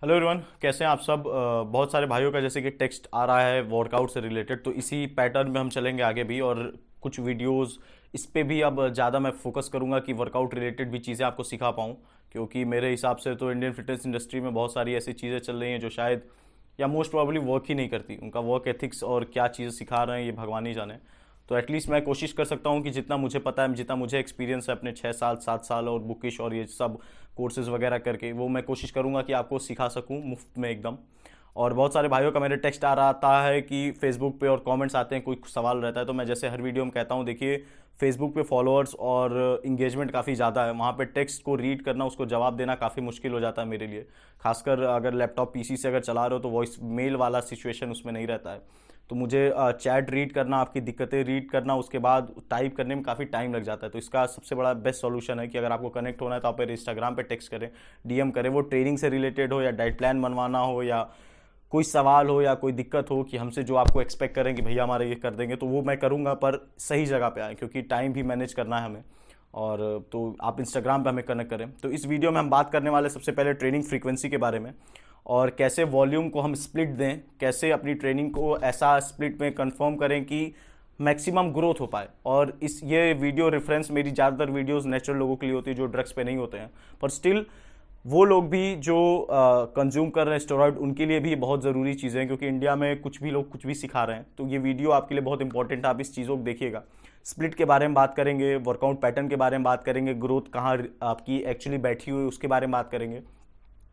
Hello everyone, कैसे हैं आप सब। बहुत सारे भाइयों का जैसे कि टेक्स्ट आ रहा है वर्कआउट से रिलेटेड, तो इसी पैटर्न में हम चलेंगे आगे भी। और कुछ वीडियोस इस पे भी अब ज़्यादा मैं फोकस करूंगा कि वर्कआउट रिलेटेड भी चीज़ें आपको सिखा पाऊँ, क्योंकि मेरे हिसाब से तो इंडियन फिटनेस इंडस्ट्री में बहुत सारी ऐसी चीज़ें चल रही हैं जो शायद या मोस्ट प्रोबेबली वर्क ही नहीं करती। उनका वर्क एथिक्स और क्या चीज़ें सिखा रहे हैं ये भगवान ही जाने। तो एटलीस्ट मैं कोशिश कर सकता हूँ कि जितना मुझे पता है, जितना मुझे एक्सपीरियंस है अपने 6 साल 7 साल और बुकिश और ये सब कोर्सेज वगैरह करके, वो मैं कोशिश करूँगा कि आपको सिखा सकूँ मुफ्त में एकदम। और बहुत सारे भाइयों का मेरे टेक्स्ट आ रहा है कि फेसबुक पे और कमेंट्स आते हैं, कोई सवाल रहता है, तो मैं जैसे हर वीडियो में कहता हूँ, देखिए फेसबुक पे फॉलोअर्स और इंगेजमेंट काफ़ी ज़्यादा है, वहाँ पे टेक्स्ट को रीड करना, उसको जवाब देना काफ़ी मुश्किल हो जाता है मेरे लिए। खासकर अगर लैपटॉप पीसी से अगर चला रहे हो तो वॉइस मेल वाला सिचुएशन उसमें नहीं रहता है। तो मुझे चैट रीड करना, आपकी दिक्कतें रीड करना, उसके बाद टाइप करने में काफ़ी टाइम लग जाता है। तो इसका सबसे बड़ा बेस्ट सॉल्यूशन है कि अगर आपको कनेक्ट होना है तो आप मेरे इंस्टाग्राम पे टेक्स्ट करें, डीएम करें। वो ट्रेनिंग से रिलेटेड हो या डाइट प्लान बनवाना हो या कोई सवाल हो या कोई दिक्कत हो कि हमसे जो आपको एक्सपेक्ट करें कि भैया हमारे ये कर देंगे, तो वो मैं करूँगा, पर सही जगह पे आए, क्योंकि टाइम भी मैनेज करना है हमें। और तो आप इंस्टाग्राम पे हमें कनेक्ट करें। तो इस वीडियो में हम बात करने वाले सबसे पहले ट्रेनिंग फ्रीक्वेंसी के बारे में, और कैसे वॉल्यूम को हम स्प्लिट दें, कैसे अपनी ट्रेनिंग को ऐसा स्प्लिट में कंफर्म करें कि मैक्सिमम ग्रोथ हो पाए। और इस ये वीडियो रेफरेंस मेरी ज़्यादातर वीडियोस नेचुरल लोगों के लिए होती है जो ड्रग्स पे नहीं होते हैं, पर स्टिल वो लोग भी जो कंज्यूम कर रहे हैं स्टेरॉइड, उनके लिए भी बहुत ज़रूरी चीज़ें हैं, क्योंकि इंडिया में कुछ भी लोग कुछ भी सिखा रहे हैं। तो ये वीडियो आपके लिए बहुत इंपॉर्टेंट है, आप इस चीज़ों को देखिएगा। स्प्लिट के बारे में बात करेंगे, वर्कआउट पैटर्न के बारे में बात करेंगे, ग्रोथ कहाँ आपकी एक्चुअली बैठी हुई है उसके बारे में बात करेंगे,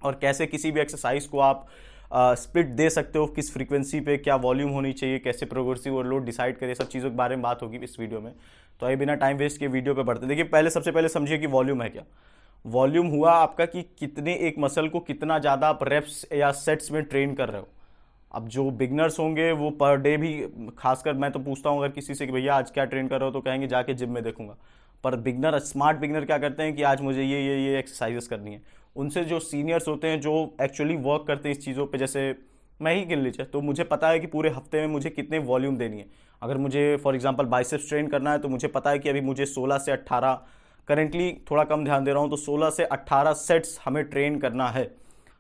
और कैसे किसी भी एक्सरसाइज को आप स्प्लिट दे सकते हो, किस फ्रीक्वेंसी पे क्या वॉल्यूम होनी चाहिए, कैसे प्रोग्रेसिव और लोड डिसाइड करें, सब चीज़ों के बारे में बात होगी इस वीडियो में। तो आइए बिना टाइम वेस्ट के वीडियो पे बढ़ते। देखिए पहले सबसे पहले समझिए कि वॉल्यूम है क्या। वॉल्यूम हुआ आपका कि कितने एक मसल को कितना ज़्यादा आप रेप्स या सेट्स में ट्रेन कर रहे हो। अब जो बिगनर्स होंगे वो पर डे भी, खासकर मैं तो पूछता हूँ अगर किसी से कि भैया आज क्या ट्रेन कर रहे हो, तो कहेंगे जाके जिम में देखूंगा। पर बिगनर, स्मार्ट बिगनर क्या करते हैं कि आज मुझे ये एक्सरसाइजेस करनी है। उनसे जो सीनियर्स होते हैं जो एक्चुअली वर्क करते हैं इस चीज़ों पे, जैसे मैं ही गिन लीजिए, तो मुझे पता है कि पूरे हफ्ते में मुझे कितने वॉल्यूम देनी है। अगर मुझे फॉर एग्जांपल बाइसेप्स ट्रेन करना है तो मुझे पता है कि अभी मुझे 16 से 18, करेंटली थोड़ा कम ध्यान दे रहा हूँ, तो 16 से 18 सेट्स हमें ट्रेन करना है।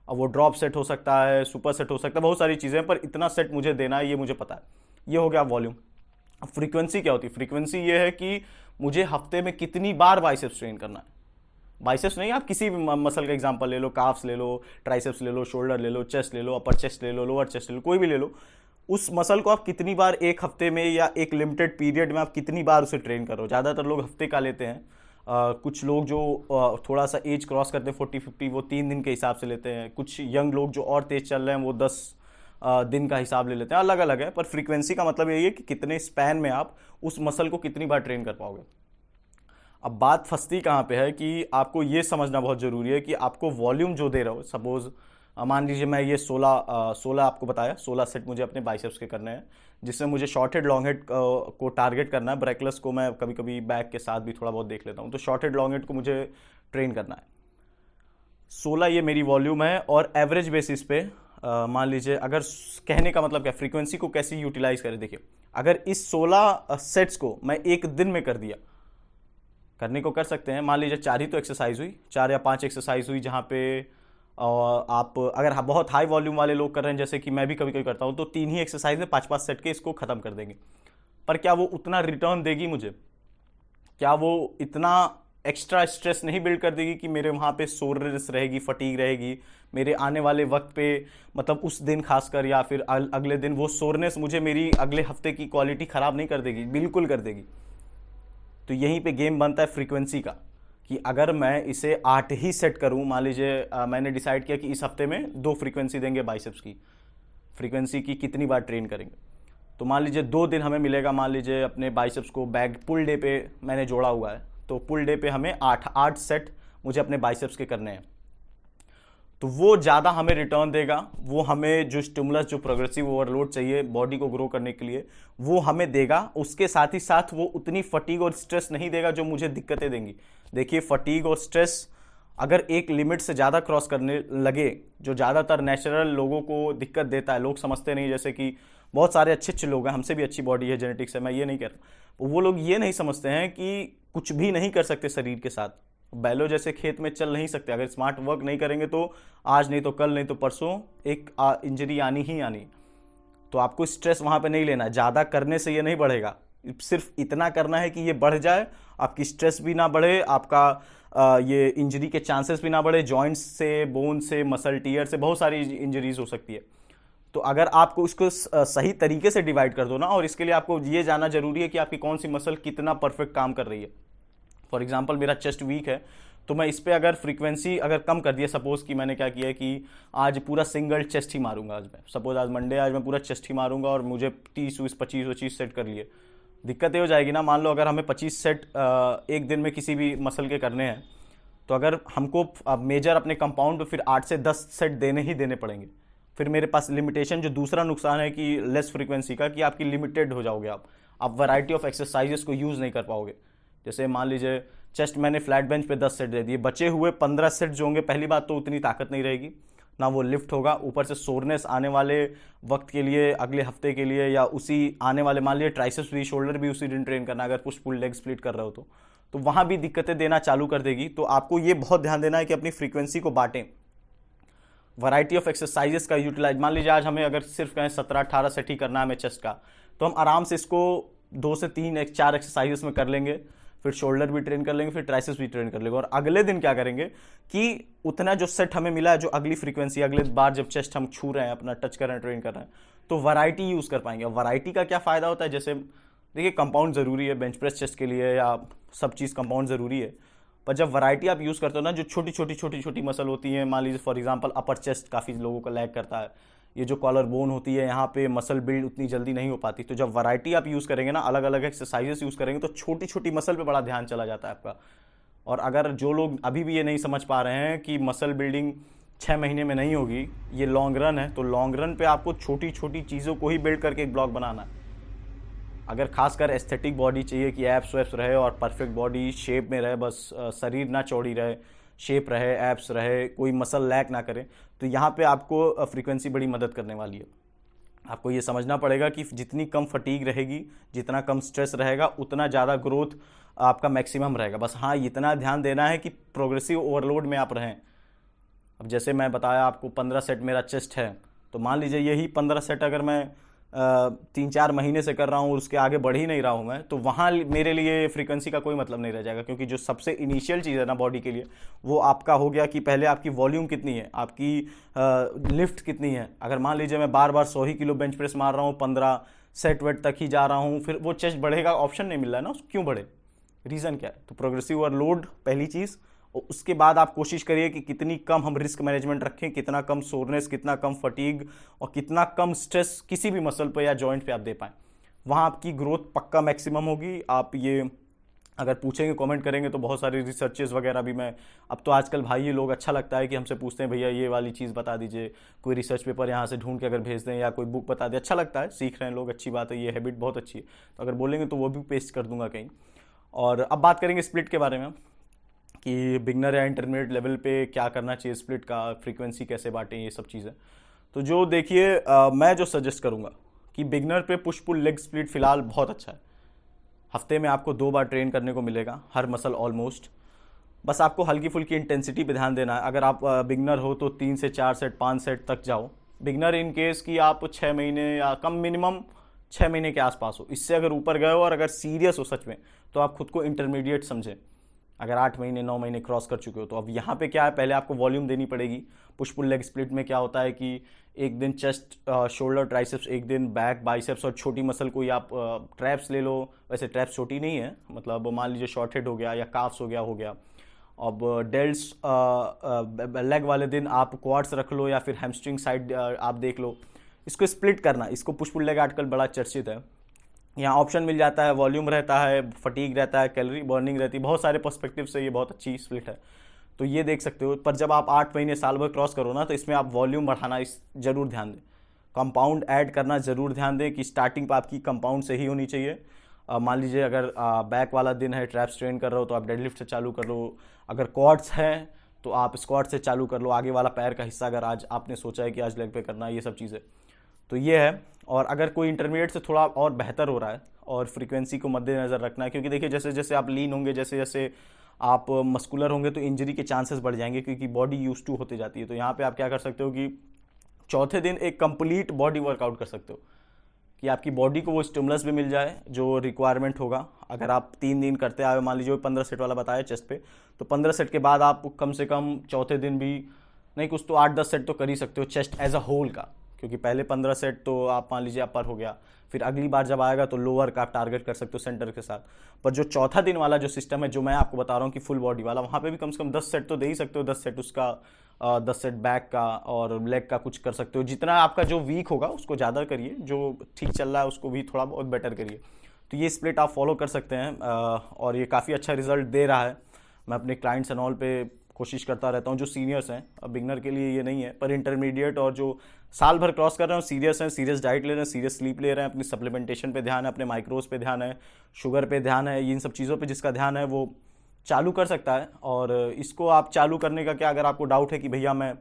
अब वो ड्रॉप सेट हो सकता है, सुपर सेट हो सकता है, बहुत सारी चीज़ें, पर इतना सेट मुझे देना है ये मुझे पता है। ये हो गया वॉल्यूम। अब फ्रीक्वेंसी क्या होती है? फ्रीक्वेंसी ये है कि मुझे हफ्ते में कितनी बार बाइसेप्स ट्रेन करना है। बाइसेप्स नहीं, आप किसी भी मसल का एग्जांपल ले लो, काफ्स ले लो, ट्राइसेप्स ले लो, शोल्डर ले लो, चेस्ट ले लो, अपर चेस्ट ले लो, लोअर चेस्ट ले लो, कोई भी ले लो। उस मसल को आप कितनी बार एक हफ्ते में या एक लिमिटेड पीरियड में आप कितनी बार उसे ट्रेन कर रहे हो। ज़्यादातर लोग हफ्ते का लेते हैं। कुछ लोग जो थोड़ा सा एज क्रॉस करते हैं 40-50, वो 3 दिन के हिसाब से लेते हैं। कुछ यंग लोग जो और तेज चल रहे हैं वो 10 दिन का हिसाब ले लेते हैं। अलग अलग है, पर फ्रीक्वेंसी का मतलब यही है कि कितने स्पैन में आप उस मसल को कितनी बार ट्रेन कर पाओगे। अब बात फंसती कहाँ पे है कि आपको ये समझना बहुत ज़रूरी है कि आपको वॉल्यूम जो दे रहा हो, सपोज मान लीजिए मैं ये 16 आपको बताया, 16 सेट मुझे अपने बाइसेप्स के करने हैं, जिसमें मुझे शॉर्ट हेड लॉन्ग हेड को टारगेट करना है। ब्रेकलेस को मैं कभी कभी बैक के साथ भी थोड़ा बहुत देख लेता हूँ। तो शॉर्ट हेड लॉन्ग हेड को मुझे ट्रेन करना है। 16 ये मेरी वॉल्यूम है, और एवरेज बेसिस पे मान लीजिए, अगर कहने का मतलब क्या, फ्रीक्वेंसी को कैसे यूटिलाइज करें। देखिए अगर इस 16 सेट्स को मैं एक दिन में कर दिया, करने को कर सकते हैं, मान लीजिए 4 ही तो एक्सरसाइज हुई, 4 या 5 एक्सरसाइज हुई, जहाँ पे आप अगर बहुत हाई वॉल्यूम वाले लोग कर रहे हैं जैसे कि मैं भी कभी कभी करता हूँ, तो 3 ही एक्सरसाइज में 5-5 सेट के इसको खत्म कर देंगे। पर क्या वो उतना रिटर्न देगी मुझे? क्या वो इतना एक्स्ट्रा स्ट्रेस नहीं बिल्ड कर देगी कि मेरे वहाँ पे सोरनेस रहेगी, फटीग रहेगी मेरे आने वाले वक्त पे, मतलब उस दिन खासकर, या फिर अगले दिन वो सोरनेस मुझे मेरी अगले हफ्ते की क्वालिटी खराब नहीं कर देगी? बिल्कुल कर देगी। तो यहीं पे गेम बनता है फ्रीक्वेंसी का, कि अगर मैं इसे 8 ही सेट करूं, मान लीजिए मैंने डिसाइड किया कि इस हफ्ते में 2 फ्रीक्वेंसी देंगे बाइसेप्स की, फ्रीक्वेंसी की कितनी बार ट्रेन करेंगे, तो मान लीजिए 2 दिन हमें मिलेगा। मान लीजिए अपने बाइसेप्स को बैग पुल डे पे मैंने जोड़ा हुआ है, तो पुल डे पे हमें 8 सेट मुझे अपने बाइसेप्स के करने हैं। तो वो ज़्यादा हमें रिटर्न देगा, वो हमें जो स्टिमुलस, जो प्रोग्रेसिव ओवरलोड चाहिए बॉडी को ग्रो करने के लिए, वो हमें देगा। उसके साथ ही साथ वो उतनी फटीग और स्ट्रेस नहीं देगा जो मुझे दिक्कतें देंगी। देखिए फटीग और स्ट्रेस अगर एक लिमिट से ज़्यादा क्रॉस करने लगे, जो ज़्यादातर नेचुरल लोगों को दिक्कत देता है, लोग समझते नहीं। जैसे कि बहुत सारे अच्छे अच्छे लोग हैं, हमसे भी अच्छी बॉडी है, जेनेटिक्स है, मैं ये नहीं कहता, वो लोग ये नहीं समझते हैं कि कुछ भी नहीं कर सकते शरीर के साथ। बैलों जैसे खेत में चल नहीं सकते। अगर स्मार्ट वर्क नहीं करेंगे तो आज नहीं तो कल नहीं तो परसों एक इंजरी आनी ही आनी। तो आपको स्ट्रेस वहां पे नहीं लेना है, ज़्यादा करने से ये नहीं बढ़ेगा, सिर्फ इतना करना है कि ये बढ़ जाए, आपकी स्ट्रेस भी ना बढ़े, आपका ये इंजरी के चांसेस भी ना बढ़े, जॉइंट्स से, बोन से, मसल टीयर से बहुत सारी इंजरीज हो सकती है। तो अगर आपको इसको सही तरीके से डिवाइड कर दो ना, और इसके लिए आपको ये जानना जरूरी है कि आपकी कौन सी मसल कितना परफेक्ट काम कर रही है। फॉर एग्जाम्पल मेरा चेस्ट वीक है, तो मैं इस पर अगर फ्रीक्वेंसी अगर कम कर दिया, सपोज कि मैंने क्या किया है कि आज पूरा सिंगल चेस्ट ही मारूंगा, आज मैं सपोज आज मंडे, आज मैं पूरा चेस्ट ही मारूंगा और मुझे 30 25 सेट कर लिए। दिक्कत ये हो जाएगी ना, मान लो अगर हमें 25 सेट एक दिन में किसी भी मसल के करने हैं, तो अगर हमको मेजर अपने कंपाउंड पे फिर 8 से 10 सेट देने ही देने पड़ेंगे। फिर मेरे पास लिमिटेशन, जो दूसरा नुकसान है कि लेस फ्रीक्वेंसी का, कि आपकी लिमिटेड हो जाओगे आप वैरायटी ऑफ एक्सरसाइजेस को यूज़ नहीं कर पाओगे। जैसे मान लीजिए चेस्ट मैंने फ्लैट बेंच पे 10 सेट दे दिए, बचे हुए 15 सेट जो होंगे, पहली बात तो उतनी ताकत नहीं रहेगी ना, वो लिफ्ट होगा, ऊपर से सोरनेस आने वाले वक्त के लिए, अगले हफ्ते के लिए, या उसी आने वाले, मान लीजिए ट्राइसेप्स भी, शोल्डर भी उसी दिन ट्रेन करना, अगर पुश पुल लेग स्प्लिट कर रहे हो तो वहां भी दिक्कतें देना चालू कर देगी। तो आपको ये बहुत ध्यान देना है कि अपनी फ्रीक्वेंसी को बांटें, वैरायटी ऑफ एक्सरसाइजेस का यूटिलाइज। मान लीजिए आज हमें अगर सिर्फ कहें 17-18 सेट ही करना है हमें चेस्ट का, तो हम आराम से इसको 2 से 3 4 एक्सरसाइजेस में कर लेंगे, फिर शोल्डर भी ट्रेन कर लेंगे, फिर ट्राइसेप्स भी ट्रेन कर लेंगे, और अगले दिन क्या करेंगे कि उतना जो सेट हमें मिला है, जो अगली फ्रीक्वेंसी, अगले बार जब चेस्ट हम छू रहे हैं, अपना टच कर रहे हैं, ट्रेन कर रहे हैं, तो वैरायटी यूज कर पाएंगे। वैरायटी का क्या फायदा होता है, जैसे देखिए कंपाउंड जरूरी है बेंच प्रेस चेस्ट के लिए, या सब चीज़ कंपाउंड जरूरी है, पर जब वैरायटी आप यूज़ करते हो ना, जो छोटी छोटी मसल होती हैं, मान लीजिए फॉर एग्जांपल अपर चेस्ट काफ़ी लोगों का लैग करता है, ये जो कॉलर बोन होती है, यहाँ पे मसल बिल्ड उतनी जल्दी नहीं हो पाती। तो जब वैरायटी आप यूज़ करेंगे ना, अलग अलग एक्सरसाइजेस यूज़ करेंगे, तो छोटी छोटी मसल पे बड़ा ध्यान चला जाता है आपका। और अगर जो लोग अभी भी ये नहीं समझ पा रहे हैं कि मसल बिल्डिंग 6 महीने में नहीं होगी, ये लॉन्ग रन है, तो लॉन्ग रन पे आपको छोटी छोटी चीज़ों को ही बिल्ड करके एक ब्लॉक बनाना है। अगर खासकर एस्थेटिक बॉडी चाहिए कि एप्स वैप्स रहे और परफेक्ट बॉडी शेप में रहे, बस शरीर ना चौड़ी रहे, शेप रहे, एप्स रहे, कोई मसल लैक ना करे, तो यहाँ पे आपको फ्रीक्वेंसी बड़ी मदद करने वाली है। आपको ये समझना पड़ेगा कि जितनी कम फटीग रहेगी, जितना कम स्ट्रेस रहेगा, उतना ज़्यादा ग्रोथ आपका मैक्सिमम रहेगा। बस हाँ, इतना ध्यान देना है कि प्रोग्रेसिव ओवरलोड में आप रहें। अब जैसे मैं बताया आपको 15 सेट मेरा चेस्ट है, तो मान लीजिए यही 15 सेट अगर मैं 3-4 महीने से कर रहा हूँ और उसके आगे बढ़ ही नहीं रहा हूँ मैं, तो वहाँ मेरे लिए फ्रीक्वेंसी का कोई मतलब नहीं रह जाएगा। क्योंकि जो सबसे इनिशियल चीज़ है ना बॉडी के लिए, वो आपका हो गया कि पहले आपकी वॉल्यूम कितनी है, आपकी लिफ्ट कितनी है। अगर मान लीजिए मैं बार बार 100 ही किलो बेंच प्रेस मार रहा हूँ, 15 सेट वेट तक ही जा रहा हूँ, फिर वो चेस्ट बढ़ेगा ऑप्शन नहीं मिल रहा है ना, क्यों बढ़े, रीज़न क्या है। तो प्रोग्रेसिव ओवरलोड पहली चीज़, और उसके बाद आप कोशिश करिए कि कितनी कम हम रिस्क मैनेजमेंट रखें, कितना कम सोरनेस, कितना कम फटीग और कितना कम स्ट्रेस किसी भी मसल पे या जॉइंट पे आप दे पाएं। वहाँ आपकी ग्रोथ पक्का मैक्सिमम होगी। आप ये अगर पूछेंगे, कमेंट करेंगे, तो बहुत सारी रिसर्चेस वगैरह भी मैं, अब तो आजकल भाई ये लोग अच्छा लगता है कि हमसे पूछते हैं भैया ये वाली चीज़ बता दीजिए, कोई रिसर्च पेपर यहाँ से ढूंढ के अगर भेज दें या कोई बुक बता दें, अच्छा लगता है, सीख रहे हैं लोग, अच्छी बात है, ये हैबिट बहुत अच्छी है। तो अगर बोलेंगे तो वो भी पेस्ट कर दूंगा कहीं। और अब बात करेंगे स्प्लिट के बारे में कि बिगनर या इंटरमीडिएट लेवल पे क्या करना चाहिए, स्प्लिट का, फ्रीक्वेंसी कैसे बांटें, ये सब चीज़ें। तो जो देखिए मैं जो सजेस्ट करूँगा कि बिगनर पे पुश पुल लेग स्प्लिट फ़िलहाल बहुत अच्छा है। हफ्ते में आपको 2 बार ट्रेन करने को मिलेगा, हर मसल ऑलमोस्ट। बस आपको हल्की फुल्की इंटेंसिटी पे ध्यान देना है। अगर आप बिगनर हो तो 3 से 4 सेट, 5 सेट तक जाओ। बिगनर इन केस कि आप 6 महीने या कम, मिनिमम 6 महीने के आसपास हो। इससे अगर ऊपर गए हो और अगर सीरियस हो सच में, तो आप खुद को इंटरमीडिएट समझें। अगर 8 महीने 9 महीने क्रॉस कर चुके हो, तो अब यहाँ पे क्या है, पहले आपको वॉल्यूम देनी पड़ेगी। पुश पुल लेग स्प्लिट में क्या होता है कि एक दिन चेस्ट, शोल्डर, ट्राइसेप्स, एक दिन बैक, बाइसेप्स और छोटी मसल कोई आप ट्रैप्स ले लो। वैसे ट्रैप्स छोटी नहीं है, मतलब मान लीजिए शॉर्ट हेड हो गया या काफ्स हो गया। अब डेल्ट्स लेग वाले दिन आप क्वाड्स रख लो या फिर हैमस्ट्रिंग साइड आप देख लो। इसको स्प्लिट करना, इसको पुश पुल लेग आजकल बड़ा चर्चित है। यहाँ ऑप्शन मिल जाता है, वॉल्यूम रहता है, फटीग रहता है, कैलोरी बर्निंग रहती है, बहुत सारे पर्सपेक्टिव से ये बहुत अच्छी स्प्लिट है, तो ये देख सकते हो। पर जब आप 8 महीने साल भर क्रॉस करो ना, तो इसमें आप वॉल्यूम बढ़ाना इस जरूर ध्यान दें, कंपाउंड ऐड करना जरूर ध्यान दें कि स्टार्टिंग पर आपकी कंपाउंड से ही होनी चाहिए। मान लीजिए अगर बैक वाला दिन है, ट्रैप्स ट्रेन कर रहे हो, तो आप डेडलिफ्ट से चालू कर लो। अगर क्वाड्स हैं तो आप स्क्वाट से चालू कर लो, आगे वाला पैर का हिस्सा अगर आज आपने सोचा है कि आज लेग पे करना है, ये सब चीज़ें। तो ये है। और अगर कोई इंटरमीडिएट से थोड़ा और बेहतर हो रहा है और फ्रीक्वेंसी को मद्देनज़र रखना है, क्योंकि देखिए जैसे जैसे आप लीन होंगे, जैसे जैसे आप मस्कुलर होंगे तो इंजरी के चांसेस बढ़ जाएंगे, क्योंकि बॉडी यूज टू होते जाती है। तो यहाँ पे आप क्या कर सकते हो कि चौथे दिन एक कंप्लीट बॉडी वर्कआउट कर सकते हो, कि आपकी बॉडी को वो स्टिमुलस भी मिल जाए जो रिक्वायरमेंट होगा। अगर आप 3 दिन करते आए, मान लीजिए 15 सेट वाला बताया चेस्ट पे, तो 15 सेट के बाद आप कम से कम चौथे दिन भी नहीं कुछ तो 8-10 सेट तो कर ही सकते हो चेस्ट एज अ होल का, क्योंकि पहले 15 सेट तो आप मान लीजिए अपर हो गया, फिर अगली बार जब आएगा तो लोअर का आप टारगेट कर सकते हो सेंटर के साथ। पर जो चौथा दिन वाला जो सिस्टम है, जो मैं आपको बता रहा हूँ कि फुल बॉडी वाला, वहाँ पे भी कम से कम 10 सेट तो दे ही सकते हो। 10 सेट उसका, 10 सेट बैक का और लेग का कुछ कर सकते हो। जितना आपका जो वीक होगा उसको ज़्यादा करिए, जो ठीक चल रहा है उसको भी थोड़ा बहुत बेटर करिए। तो ये स्प्लिट आप फॉलो कर सकते हैं, और ये काफ़ी अच्छा रिजल्ट दे रहा है। मैं अपने क्लाइंट्स एंड ऑल पे कोशिश करता रहता हूँ, जो सीनियर्स हैं, अब बिगनर के लिए ये नहीं है, पर इंटरमीडिएट और जो साल भर क्रॉस कर रहे हैं, सीरियस हैं, सीरियस डाइट ले रहे हैं, सीरियस स्लीप ले रहे हैं, अपनी सप्लीमेंटेशन पे ध्यान है, अपने माइक्रोज पे ध्यान है, शुगर पे ध्यान है, इन सब चीज़ों पे जिसका ध्यान है वो चालू कर सकता है। और इसको आप चालू करने का क्या, अगर आपको डाउट है कि भैया मैं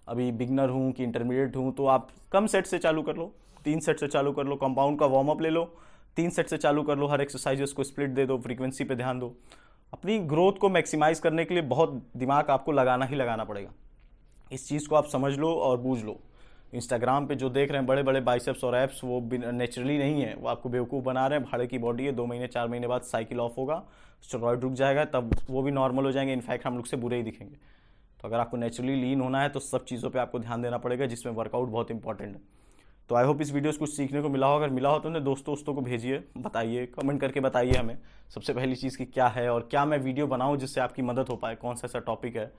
अभी बिगनर हूँ कि इंटरमीडिएट हूँ, तो आप कम सेट से चालू कर लो, 3 सेट से चालू कर लो, कंपाउंड का वार्म अप ले लो, 3 सेट से चालू कर लो, हर एक्सरसाइज को स्प्लिट दे दो, फ्रीक्वेंसी पे ध्यान दो। अपनी ग्रोथ को मैक्सिमाइज करने के लिए बहुत दिमाग आपको लगाना ही लगाना पड़ेगा। इस चीज़ को आप समझ लो और बूझ लो। इंस्टाग्राम पे जो देख रहे हैं बड़े बड़े बाइसेप्स और एप्स, वो नेचुरली नहीं है, वो आपको बेवकूफ़ बना रहे हैं। भाड़े की बॉडी है, 2 महीने 4 महीने बाद साइकिल ऑफ होगा, स्टेरॉइड रुक जाएगा, तब वो भी नॉर्मल हो जाएंगे, इनफैक्ट हम लोग से बुरे ही दिखेंगे। तो अगर आपको नेचुरली लीन होना है तो सब चीज़ों पे आपको ध्यान देना पड़ेगा, जिसमें वर्कआउट बहुत इंपॉर्टेंट है। तो आई होप इस वीडियो से कुछ सीखने को मिला हो। अगर मिला हो तो अपने दोस्तों को भेजिए, बताइए, कमेंट करके बताइए हमें सबसे पहली चीज़ कि क्या है और क्या मैं वीडियो बनाऊं जिससे आपकी मदद हो पाए, कौन सा ऐसा टॉपिक है।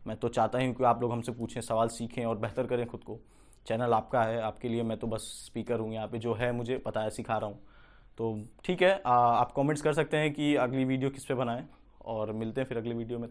मैं तो चाहता हूं कि आप लोग हमसे पूछें, सवाल सीखें और बेहतर करें खुद को। चैनल आपका है, आपके लिए मैं तो बस स्पीकर हूँ यहाँ पे, जो है मुझे पता है, सिखा रहा हूँ। तो ठीक है, आप कमेंट्स कर सकते हैं कि अगली वीडियो किस पे बनाएं, और मिलते हैं फिर अगली वीडियो में।